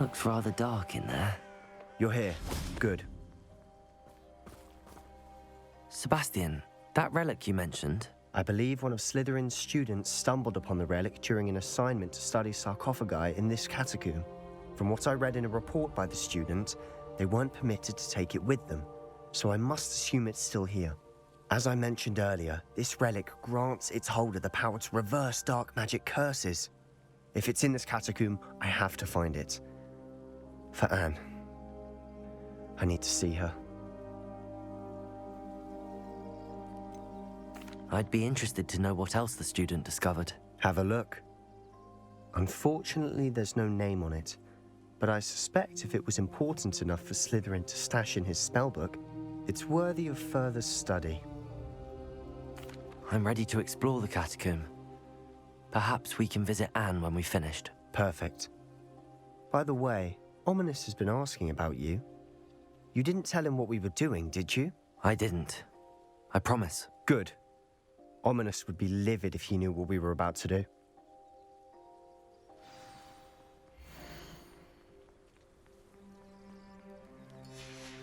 Looks rather dark in there. You're here. Good. Sebastian, that relic you mentioned? I believe one of Slytherin's students stumbled upon the relic during an assignment to study sarcophagi in this catacomb. From what I read in a report by the student, they weren't permitted to take it with them, so I must assume it's still here. As I mentioned earlier, this relic grants its holder the power to reverse dark magic curses. If it's in this catacomb, I have to find it. For Anne. I need to see her. I'd be interested to know what else the student discovered. Have a look. Unfortunately, there's no name on it, but I suspect if it was important enough for Slytherin to stash in his spellbook, it's worthy of further study. I'm ready to explore the catacomb. Perhaps we can visit Anne when we've finished. Perfect. By the way, Ominous has been asking about you. You didn't tell him what we were doing, did you? I didn't. I promise. Good. Ominous would be livid if he knew what we were about to do.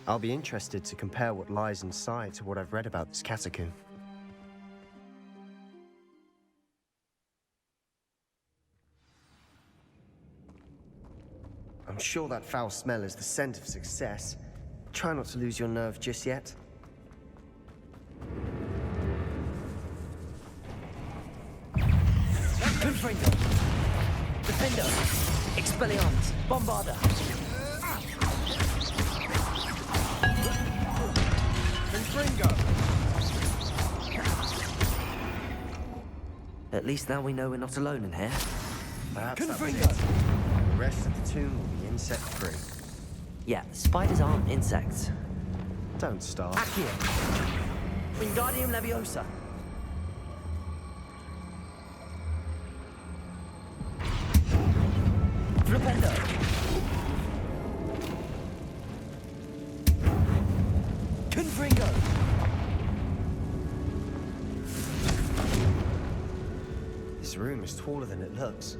I'll be interested to compare what lies inside to what I've read about this catacomb. I'm sure that foul smell is the scent of success. Try not to lose your nerve just yet. Confringo! Defender! Expelliarmus! Bombarda! Confringo! At least now we know we're not alone in here. Perhaps that was Confringo! it. The rest of the tomb will be insect-free. Yeah, spiders aren't insects. Don't start. Accio! Wingardium Leviosa! Flipendo! Confringo! This room is taller than it looks.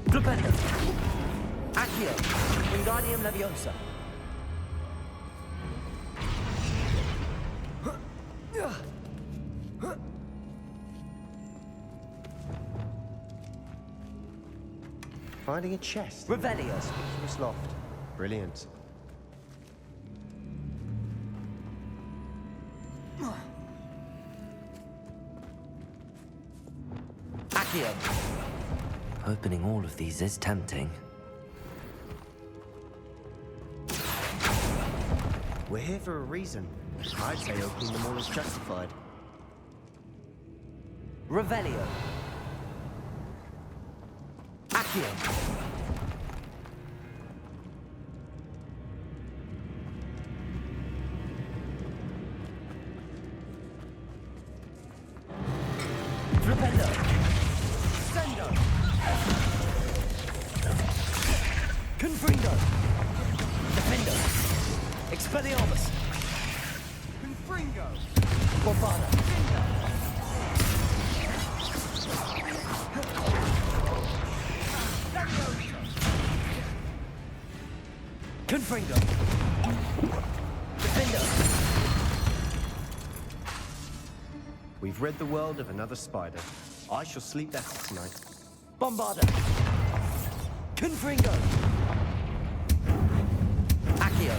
Flipendo! Accio! Wingardium Leviosa! Finding a chest. Revelio! Conspicuous loft. Brilliant. Accio! Opening all of these is tempting. We're here for a reason. I'd say opening them all is justified. Revelio! Accio! Flipendo! Sendo! Confringo! Defendo! Expelliarmus! Confringo! Bombarda! Confringo! Defendo! We've rid the world of another spider. I shall sleep better tonight. Bombarda! Confringo! Accio!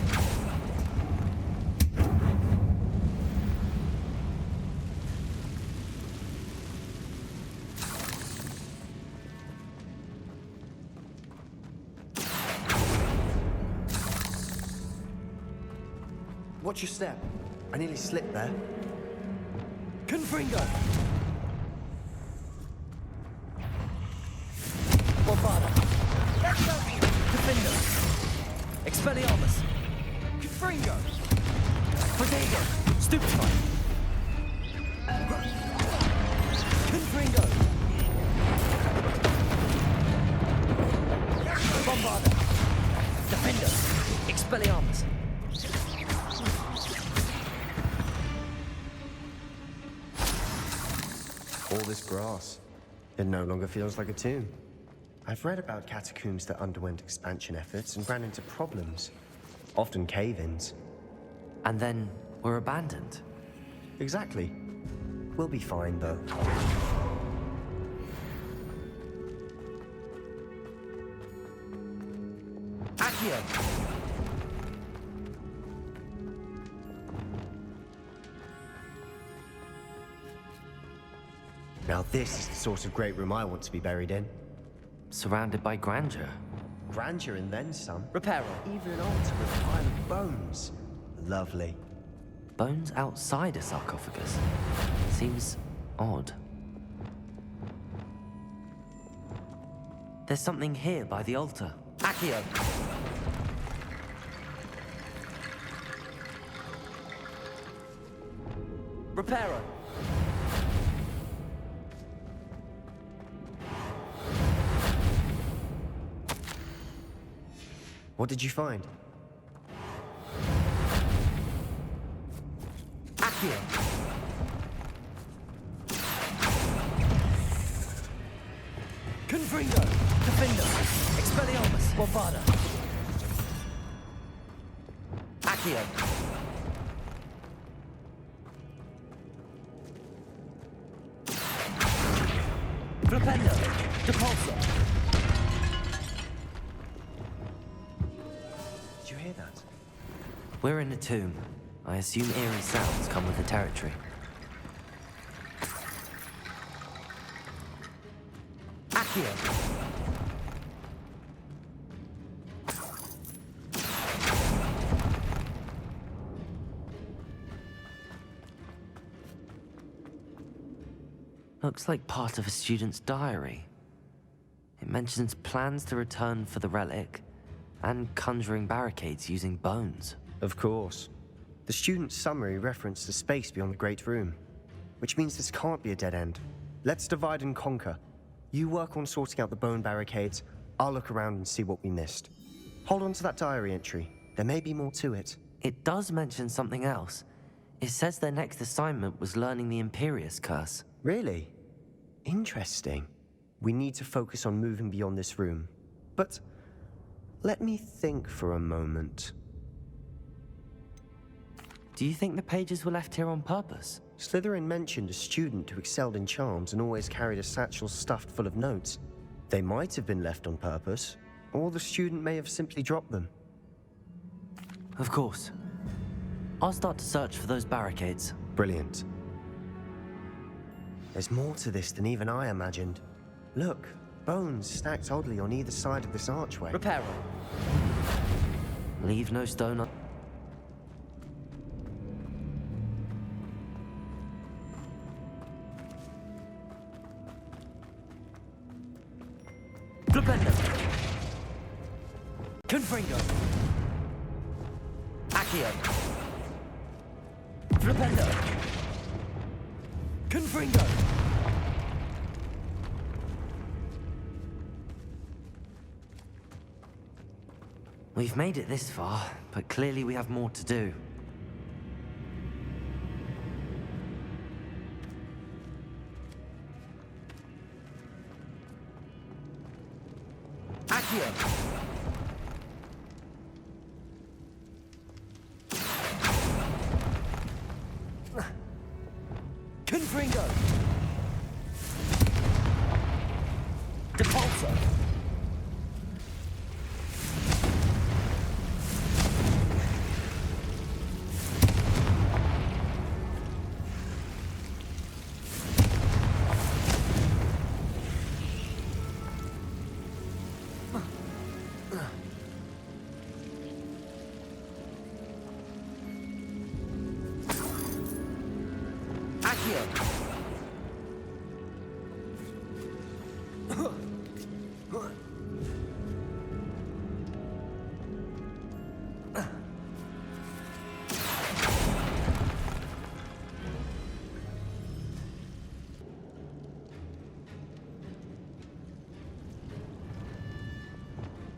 Watch your step. I nearly slipped there. Confringo! Bombarda! Defender! Expelliarmus! Confringo! Protego! Stupefy! Confringo! Bombarda! Defender! Expelliarmus! All this grass. It no longer feels like a tomb. I've read about catacombs that underwent expansion efforts and ran into problems, often cave-ins. And then were abandoned. Exactly. We'll be fine, though. Accio! Now this is the sort of great room I want to be buried in. Surrounded by grandeur. Grandeur and then some. Reparo. Even an altar with a pile of bones. Lovely. Bones outside a sarcophagus. Seems odd. There's something here by the altar. Accio! Reparo! What did you find? Accio! Confringo! Defendo! Expelliarmus! Bombarda! Accio! Flipendo! Depulso! Did you hear that? We're in a tomb. I assume eerie sounds come with the territory. Accio! Looks like part of a student's diary. It mentions plans to return for the relic and conjuring barricades using bones. Of course. The student's summary referenced the space beyond the Great Room, which means this can't be a dead end. Let's divide and conquer. You work on sorting out the bone barricades, I'll look around and see what we missed. Hold on to that diary entry. There may be more to it. It does mention something else. It says their next assignment was learning the Imperius curse. Really? Interesting. We need to focus on moving beyond this room. But let me think for a moment. Do you think the pages were left here on purpose? Slytherin mentioned a student who excelled in charms and always carried a satchel stuffed full of notes. They might have been left on purpose, or the student may have simply dropped them. Of course. I'll start to search for those barricades. Brilliant. There's more to this than even I imagined. Look, bones stacked oddly on either side of this archway. Reparo. Leave no stone un- Flipendo! Confringo! Accio! Flipendo! Confringo! We've made it this far, but clearly we have more to do. Accio! Confringo! Depulso!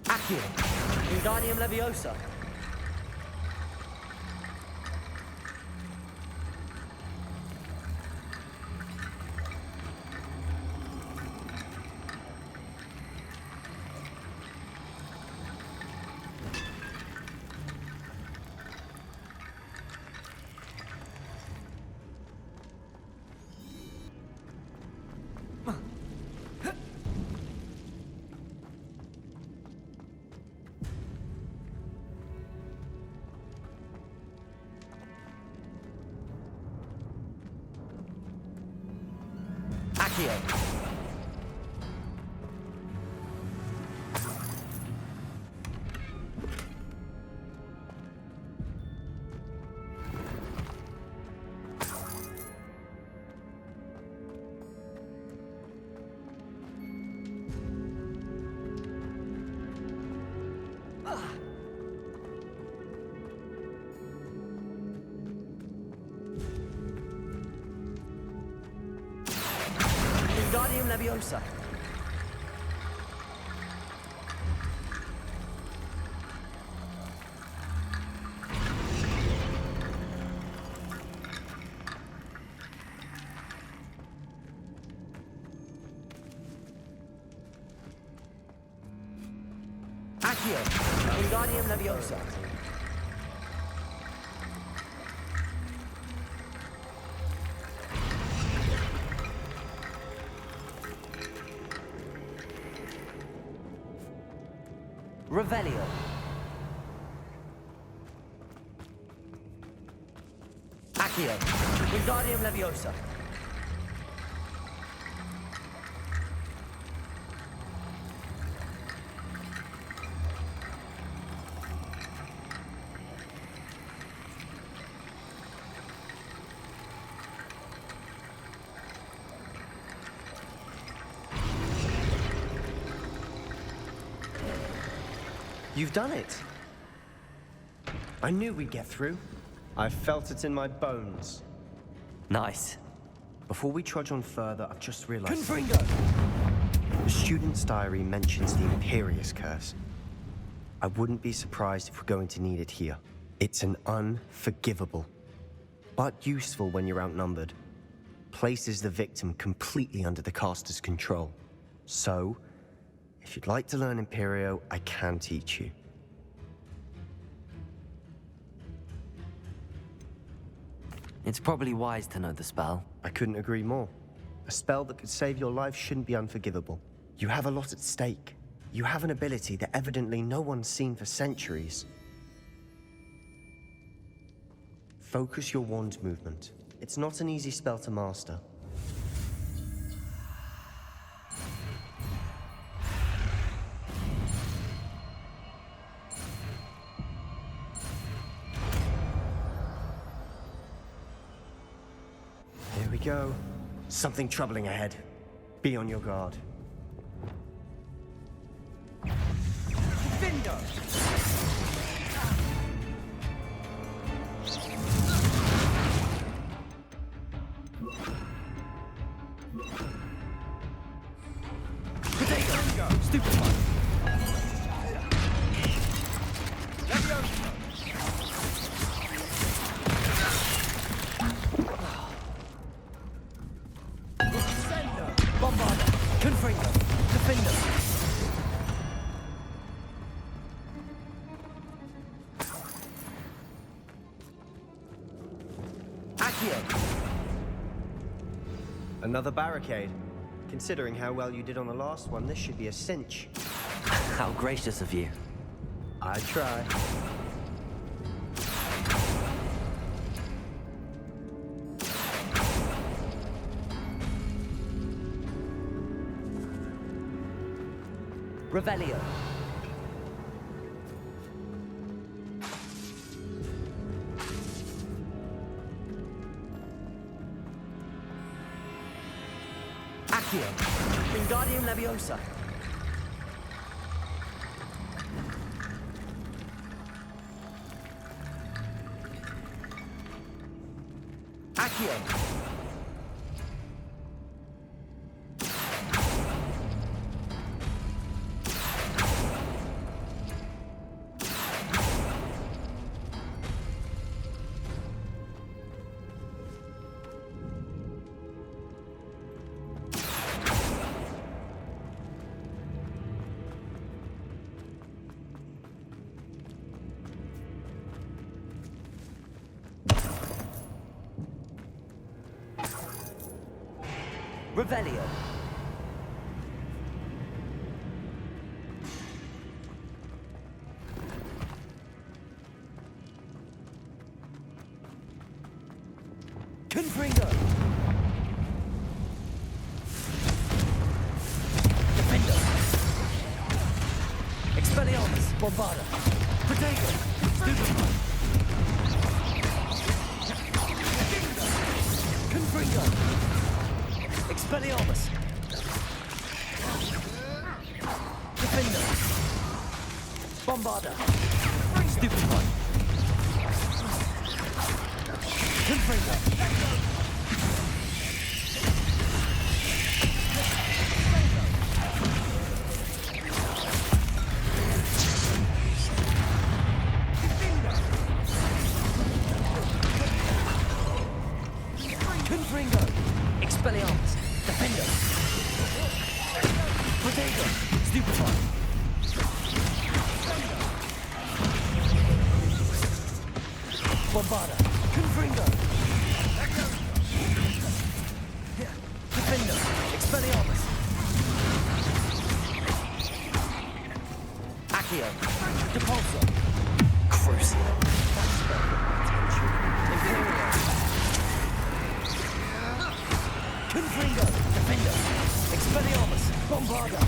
Accio! Wingardium Leviosa! Accio. Wingardium Leviosa. Accio. Wingardium Leviosa. Revelio. Accio. Wingardium Leviosa. You've done it. I knew we'd get through. I felt it in my bones. Nice. Before we trudge on further, I've just realized... Confringo! The student's diary mentions the Imperius curse. I wouldn't be surprised if we're going to need it here. It's an unforgivable, but useful when you're outnumbered. Places the victim completely under the caster's control. So, if you'd like to learn Imperio, I can teach you. It's probably wise to know the spell. I couldn't agree more. A spell that could save your life shouldn't be unforgivable. You have a lot at stake. You have an ability that evidently no one's seen for centuries. Focus your wand movement. It's not an easy spell to master. Here we go. Something troubling ahead. Be on your guard. Defender! Potato! Stupid one! Bombarder! Confringo! Defender! Accio! Another barricade. Considering how well you did on the last one, this should be a cinch. How gracious of you. I try. Revelio. Accio. Wingardium Leviosa. Accio. Revelio. Confringo. Bombarda! Potato! Stupefy! Confringo! Expelliarmus! Defender! Bombarda! Stupefy! Confringo! Confringo! Expelliarmus! Defender! Potato! Stupefy! Bombarda! Confringo! Defender! Expelliarmus! Accio! Depulso! Crucial! Imperio! Confringo! Defender! Expelliarmus! Bombarda!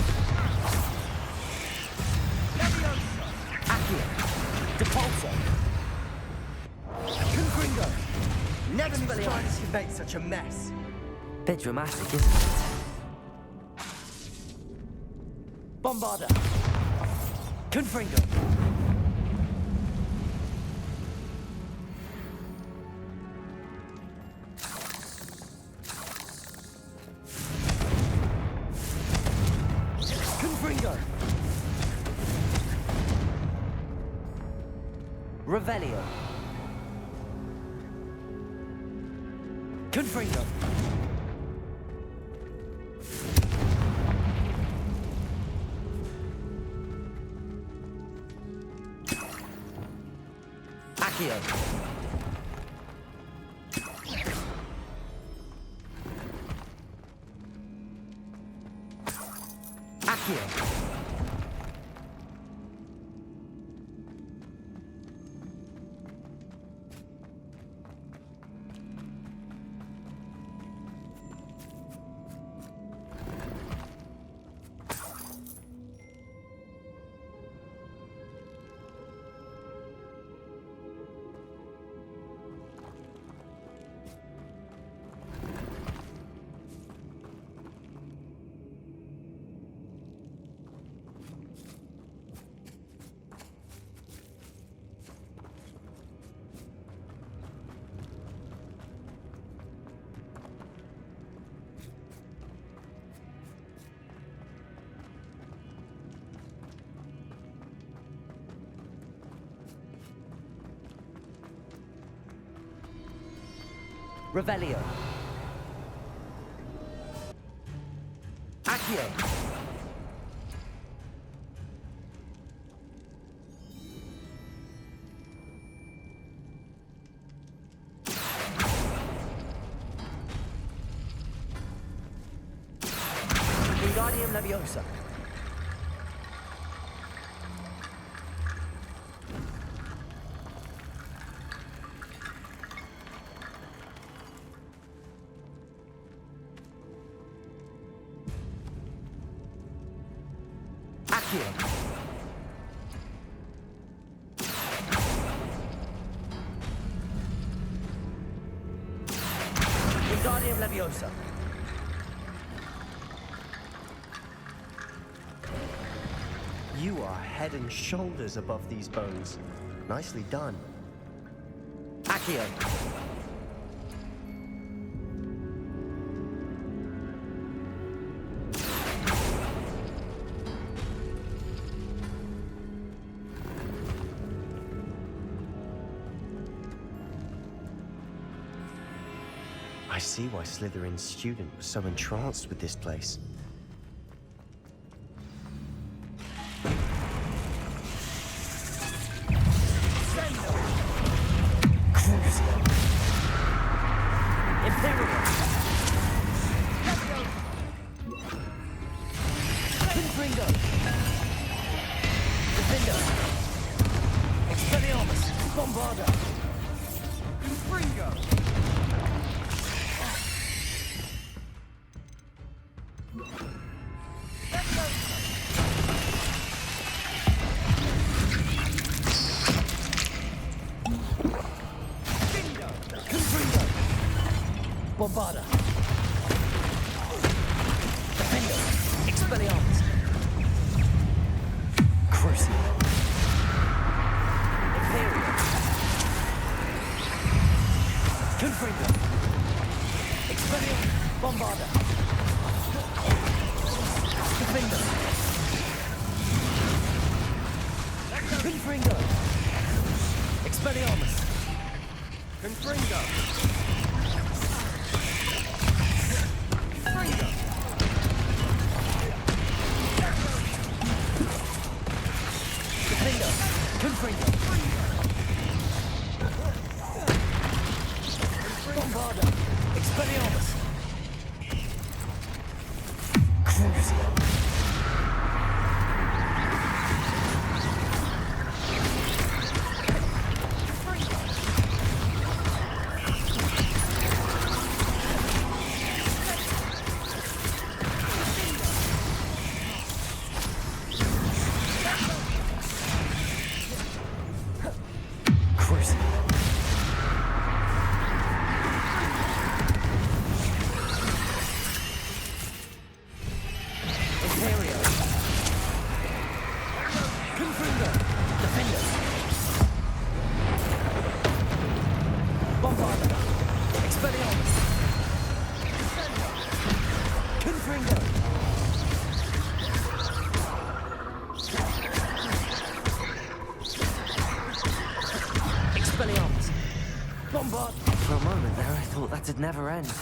Accio! Depulso! Confringo! Never knew spiders could make such a mess. Bit dramatic, isn't it? Bombarda! Confringo! Confringo! Revelio! Confringo! Accio! Accio! Revelio! Accio! Wingardium Leviosa! Accio! Wingardium Leviosa! You are head and shoulders above these bones. Nicely done. Accio! I see why Slytherin's student was so entranced with this place. Imperio! Confringo! Defender! Expelliarmus! Bombarda! Confringo! Bombarda. Defender. Expelliarmus. Crucio. Imperio. Confringo. Expelliarmus. Bombarda. Defender. Confringo. Expelliarmus. Confringo! Defender. Confringo. Bombarda. Expelliarmus. Crucio. Crucio. Imperio. Confringo. Defender. Bombarda. Expelliarmus. Confringo. Expelliarmus. Bombard. For a moment there, I thought that'd never end.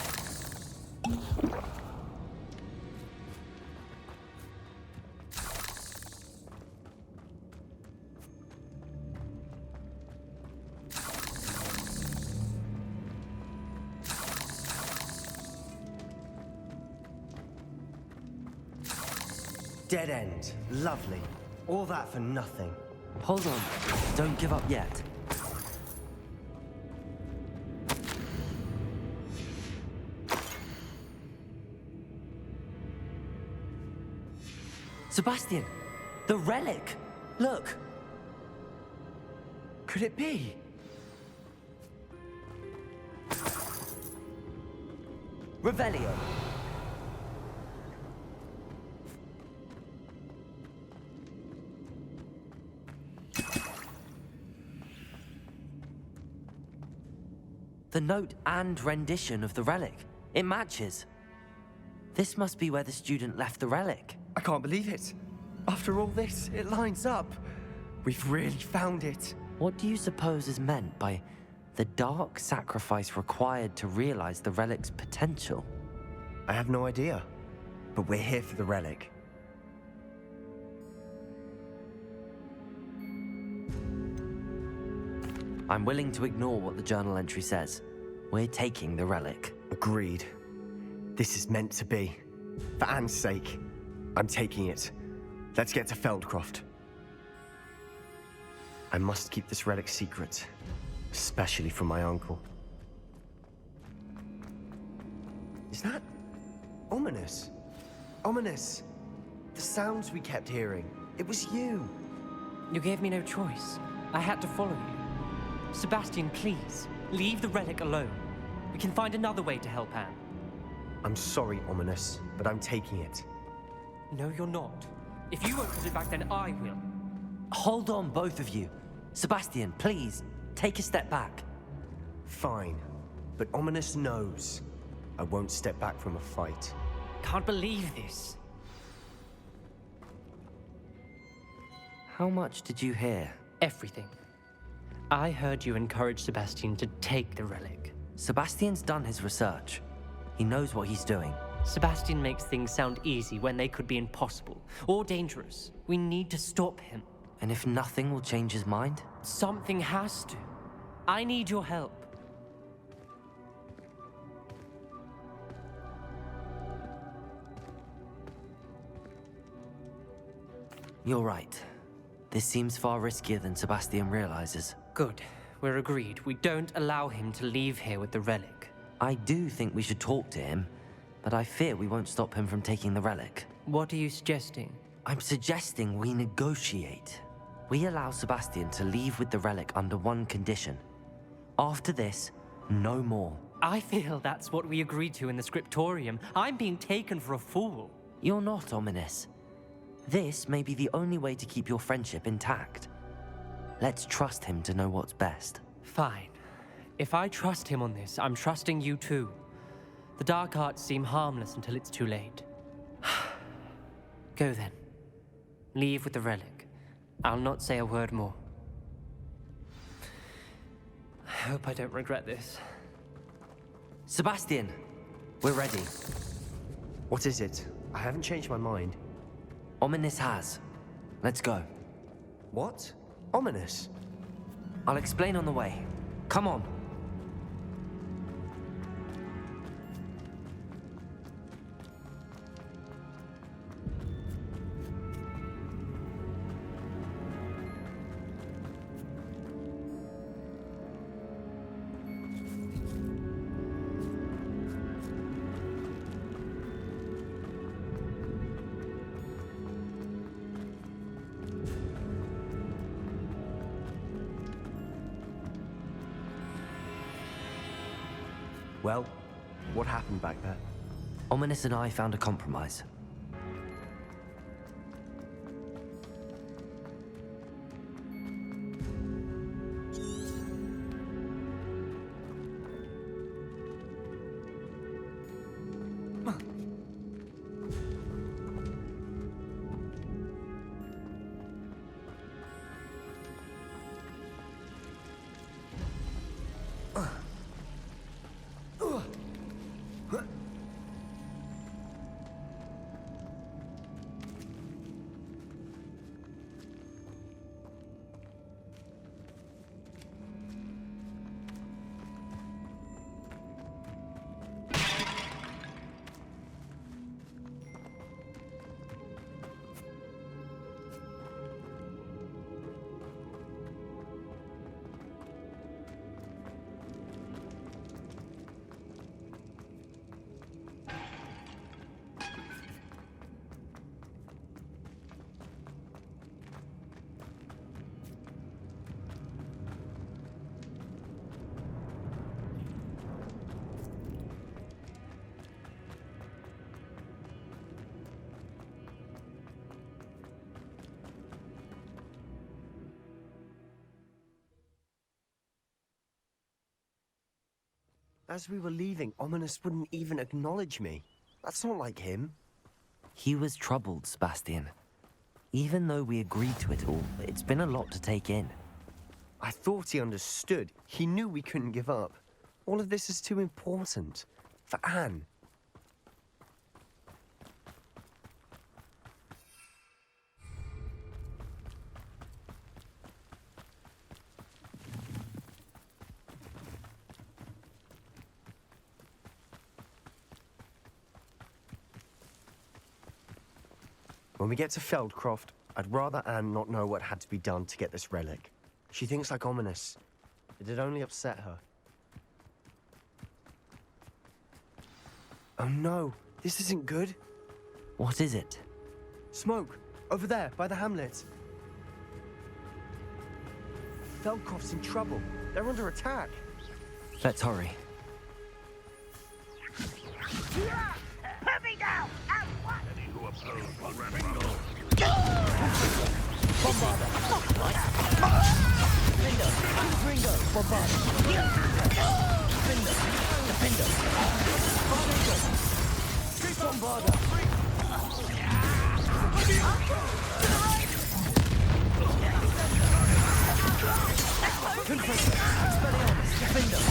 Dead end. Lovely. All that for nothing. Hold on. Don't give up yet. Sebastian! The relic! Look! Could it be? Revelio! The note and rendition of the relic. It matches. This must be where the student left the relic. I can't believe it. After all this, it lines up. We've really found it. What do you suppose is meant by the dark sacrifice required to realize the relic's potential? I have no idea. But we're here for the relic. I'm willing to ignore what the journal entry says. We're taking the relic. Agreed. This is meant to be. For Anne's sake, I'm taking it. Let's get to Feldcroft. I must keep this relic secret, especially from my uncle. Is that ominous? Ominous. The sounds we kept hearing. It was you. You gave me no choice. I had to follow you. Sebastian, please, leave the relic alone. We can find another way to help Anne. I'm sorry, Ominous, but I'm taking it. No, you're not. If you won't put it back, then I will. Hold on, both of you. Sebastian, please, take a step back. Fine, but Ominous knows I won't step back from a fight. Can't believe this. How much did you hear? Everything. I heard you encourage Sebastian to take the relic. Sebastian's done his research. He knows what he's doing. Sebastian makes things sound easy when they could be impossible or dangerous. We need to stop him. And if nothing will change his mind? Something has to. I need your help. You're right. This seems far riskier than Sebastian realizes. Good. We're agreed. We don't allow him to leave here with the relic. I do think we should talk to him, but I fear we won't stop him from taking the relic. What are you suggesting? I'm suggesting we negotiate. We allow Sebastian to leave with the relic under one condition. After this, no more. I feel that's what we agreed to in the scriptorium. I'm being taken for a fool. You're not, Ominous. This may be the only way to keep your friendship intact. Let's trust him to know what's best. Fine. If I trust him on this, I'm trusting you too. The dark arts seem harmless until it's too late. Go then. Leave with the relic. I'll not say a word more. I hope I don't regret this. Sebastian, we're ready. What is it? I haven't changed my mind. Ominous has. Let's go. What? Ominous? I'll explain on the way. Come on. Well, what happened back there? Ominous and I found a compromise. As we were leaving, Ominous wouldn't even acknowledge me. That's not like him. He was troubled, Sebastian. Even though we agreed to it all, it's been a lot to take in. I thought he understood. He knew we couldn't give up. All of this is too important. For Anne. When we get to Feldcroft, I'd rather Anne not know what had to be done to get this relic. She thinks like Ominous. It'd only upset her. Oh no, this isn't good. What is it? Smoke! Over there, by the hamlet. Feldcroft's in trouble. They're under attack. Let's hurry. Put me down! At once! Bombarder! Defender! Ringo! Bombarder! Defender! Defender! Bombarder! Confringo! Expelliarmus! Defender!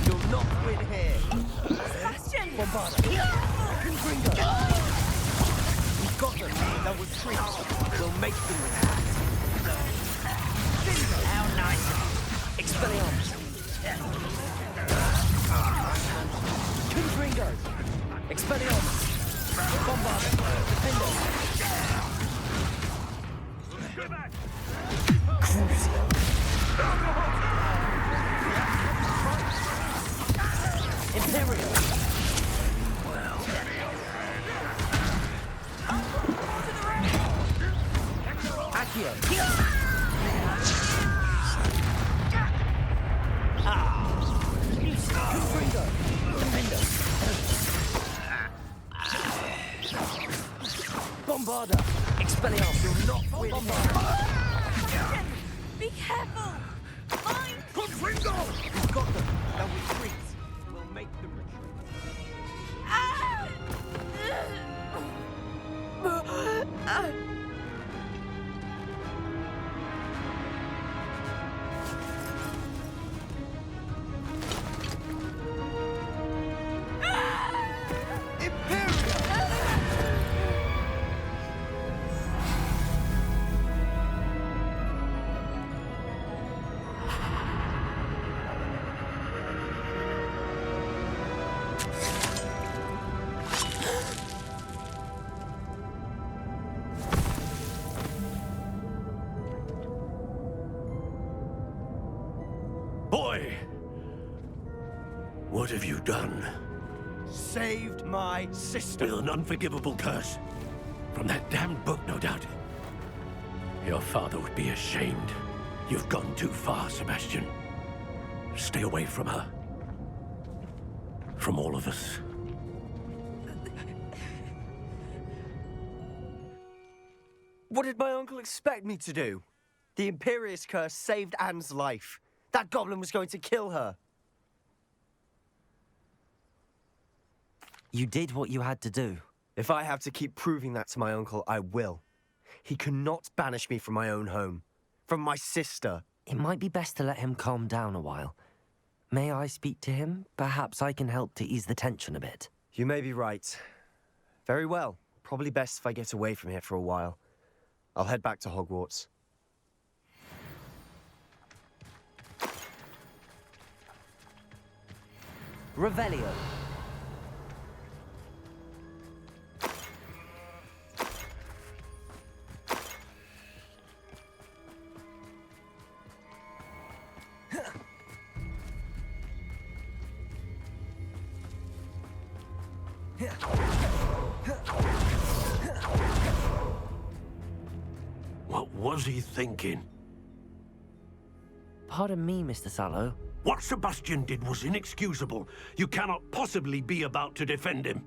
You'll not win here! Sebastian! Bombarder! Confringo! We've got them! They'll retreat! We'll make them retreat! How nice! Expelliarmus! Confringo! Expelliarmus! Bombarder! Defender! Crucio! Imperio! Bombarda! Expelliarmus will not win. Be careful! Mine! Confringo! We've got them. They'll retreat. We'll make them retreat. Boy! What have you done? Saved my sister. With an unforgivable curse. From that damned book, no doubt. Your father would be ashamed. You've gone too far, Sebastian. Stay away from her. From all of us. What did my uncle expect me to do? The Imperious curse saved Anne's life. That goblin was going to kill her. You did what you had to do. If I have to keep proving that to my uncle, I will. He cannot banish me from my own home. From my sister. It might be best to let him calm down a while. May I speak to him? Perhaps I can help to ease the tension a bit. You may be right. Very well. Probably best if I get away from here for a while. I'll head back to Hogwarts. Revelio. What was he thinking? Pardon me, Mr. Sallow. What Sebastian did was inexcusable. You cannot possibly be about to defend him.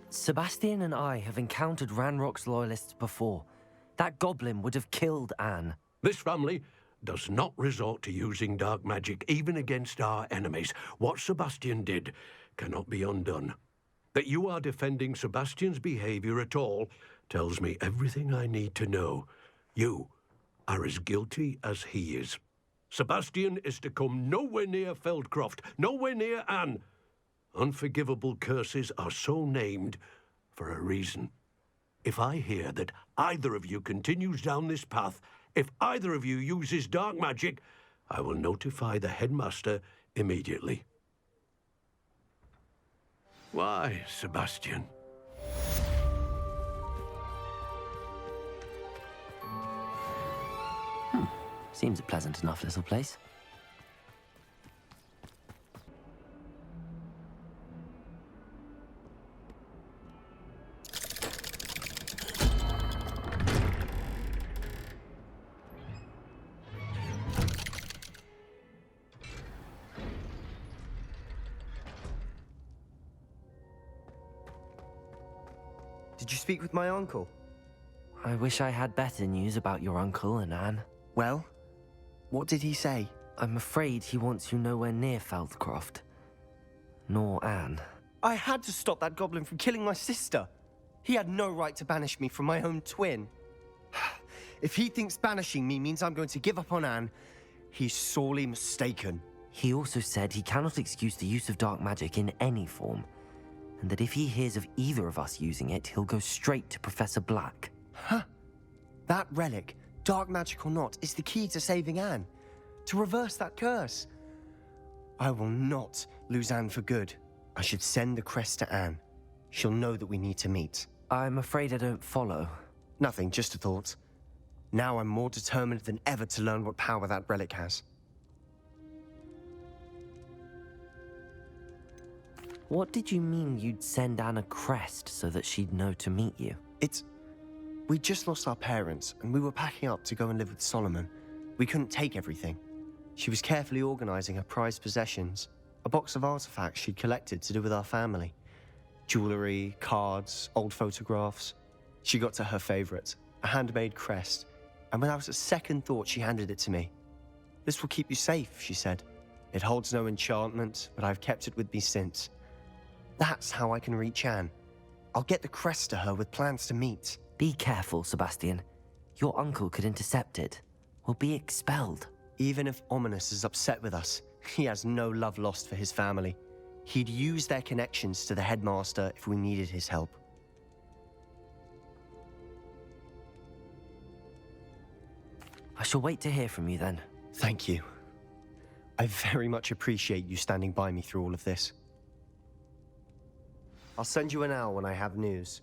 Sebastian and I have encountered Ranrock's loyalists before. That goblin would have killed Anne. This family does not resort to using dark magic even against our enemies. What Sebastian did cannot be undone. That you are defending Sebastian's behavior at all tells me everything I need to know. You are as guilty as he is. Sebastian is to come nowhere near Feldcroft, nowhere near Anne. Unforgivable curses are so named for a reason. If I hear that either of you continues down this path, if either of you uses dark magic, I will notify the headmaster immediately. Why, Sebastian? Seems a pleasant enough little place. Did you speak with my uncle? I wish I had better news about your uncle and Anne. Well, what did he say? I'm afraid he wants you nowhere near Feldcroft. Nor Anne. I had to stop that goblin from killing my sister. He had no right to banish me from my own twin. If he thinks banishing me means I'm going to give up on Anne, he's sorely mistaken. He also said he cannot excuse the use of dark magic in any form, and that if he hears of either of us using it, he'll go straight to Professor Black. Huh? That relic, dark magic or not, is the key to saving Anne. To reverse that curse. I will not lose Anne for good. I should send the crest to Anne. She'll know that we need to meet. I'm afraid I don't follow. Nothing, just a thought. Now I'm more determined than ever to learn what power that relic has. What did you mean you'd send Anne a crest so that she'd know to meet you? It's We'd just lost our parents, and we were packing up to go and live with Solomon. We couldn't take everything. She was carefully organizing her prized possessions, a box of artifacts she'd collected to do with our family. Jewelry, cards, old photographs. She got to her favorite, a handmade crest, and without a second thought she handed it to me. "This will keep you safe," she said. "It holds no enchantment, but I've kept it with me since. That's how I can reach Anne. I'll get the crest to her with plans to meet." Be careful, Sebastian. Your uncle could intercept it. We'll be expelled. Even if Ominous is upset with us, he has no love lost for his family. He'd use their connections to the headmaster if we needed his help. I shall wait to hear from you then. Thank you. I very much appreciate you standing by me through all of this. I'll send you an owl when I have news.